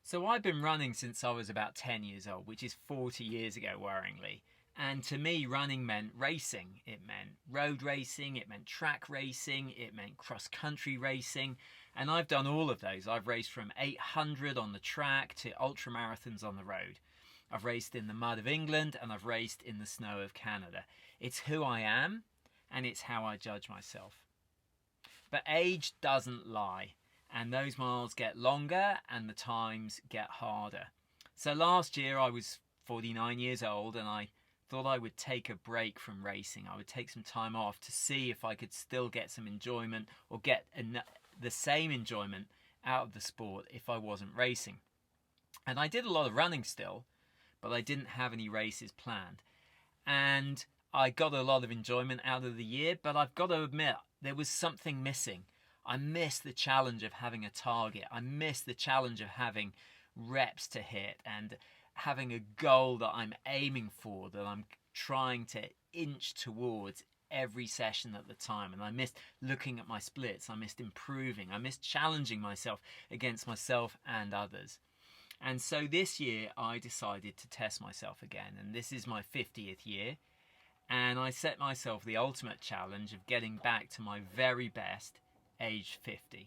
So I've been running since I was about 10 years old, which is 40 years ago, worryingly. And to me, running meant racing. It meant road racing, it meant track racing, it meant cross-country racing. And I've done all of those. I've raced from 800 on the track to ultra marathons on the road. I've raced in the mud of England and I've raced in the snow of Canada. It's who I am and it's how I judge myself. But age doesn't lie. And those miles get longer and the times get harder. So last year I was 49 years old and I thought I would take a break from racing. I would take some time off to see if I could still get some enjoyment or get the same enjoyment out of the sport if I wasn't racing. And I did a lot of running still, but I didn't have any races planned. And I got a lot of enjoyment out of the year, but I've got to admit there was something missing. I miss the challenge of having a target. I miss the challenge of having reps to hit and having a goal that I'm aiming for, that I'm trying to inch towards every session at the time. And I missed looking at my splits. I missed improving. I missed challenging myself against myself and others. And so this year I decided to test myself again. And this is my 50th year. And I set myself the ultimate challenge of getting back to my very best age 50.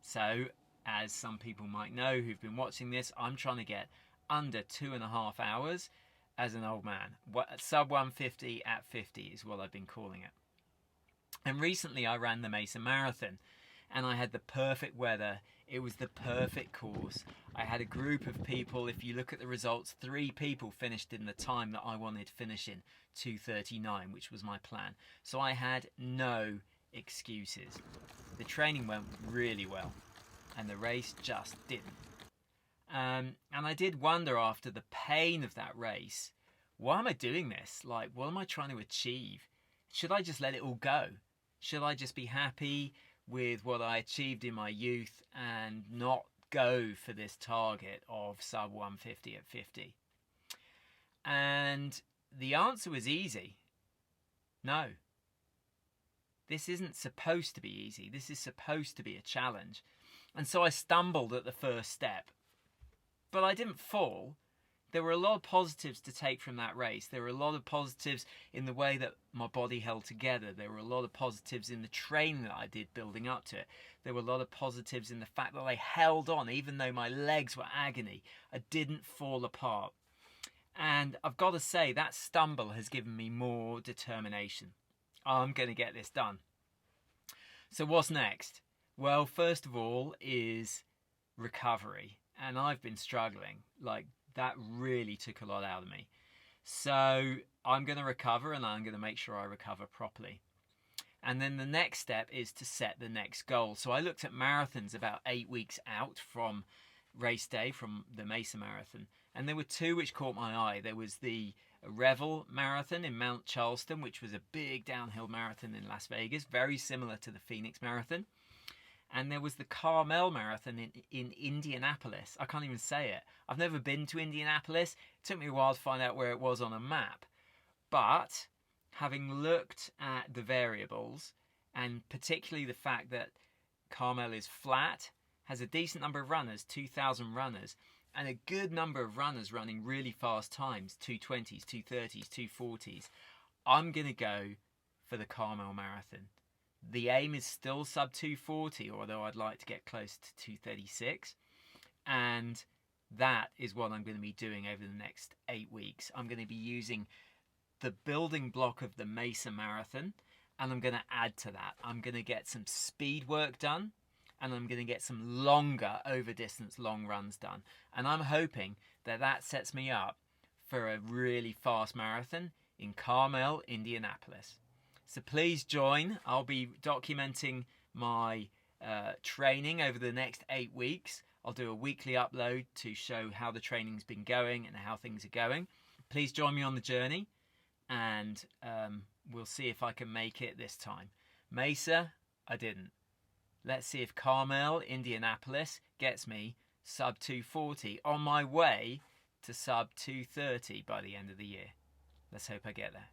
So, as some people might know who've been watching this, I'm trying to get under 2.5 hours as an old man. Sub 150 at 50 is what I've been calling it. And recently I ran the Mesa Marathon and I had the perfect weather. It was the perfect course. I had a group of people. If you look at the results, 3 people finished in the time that I wanted to finish in, 2:39, which was my plan. So I had no excuses. The training went really well and the race just didn't. And I did wonder after the pain of that race, why am I doing this? Like, what am I trying to achieve? Should I just let it all go? Should I just be happy with what I achieved in my youth and not go for this target of sub 150 at 50? And the answer was easy. No. This isn't supposed to be easy. This is supposed to be a challenge. And so I stumbled at the first step. But I didn't fall. There were a lot of positives to take from that race. There were a lot of positives in the way that my body held together. There were a lot of positives in the training that I did building up to it. There were a lot of positives in the fact that I held on, even though my legs were agony. I didn't fall apart. And I've got to say, that stumble has given me more determination. I'm going to get this done. So what's next? Well, first of all is recovery. And I've been struggling. Like, that really took a lot out of me. So I'm going to recover and I'm going to make sure I recover properly. And then the next step is to set the next goal. So I looked at marathons about 8 weeks out from race day, from the Mesa Marathon. And there were 2 which caught my eye. There was the Revel Marathon in Mount Charleston, which was a big downhill marathon in Las Vegas, very similar to the Phoenix Marathon. And there was the Carmel Marathon in Indianapolis. I can't even say it. I've never been to Indianapolis. It took me a while to find out where it was on a map. But having looked at the variables, and particularly the fact that Carmel is flat, has a decent number of runners, 2,000 runners, and a good number of runners running really fast times, 2:20s, 2:30s, 2:40s, I'm going to go for the Carmel Marathon. The aim is still sub 2:40, although I'd like to get close to 2:36. And that is what I'm going to be doing over the next 8 weeks. I'm going to be using the building block of the Mesa Marathon, and I'm going to add to that. I'm going to get some speed work done, and I'm going to get some longer over distance long runs done. And I'm hoping that that sets me up for a really fast marathon in Carmel, Indianapolis. So please join. I'll be documenting my training over the next 8 weeks. I'll do a weekly upload to show how the training's been going and how things are going. Please join me on the journey, and we'll see if I can make it this time. Mesa, I didn't. Let's see if Carmel, Indianapolis gets me sub 2:40 on my way to sub 2:30 by the end of the year. Let's hope I get there.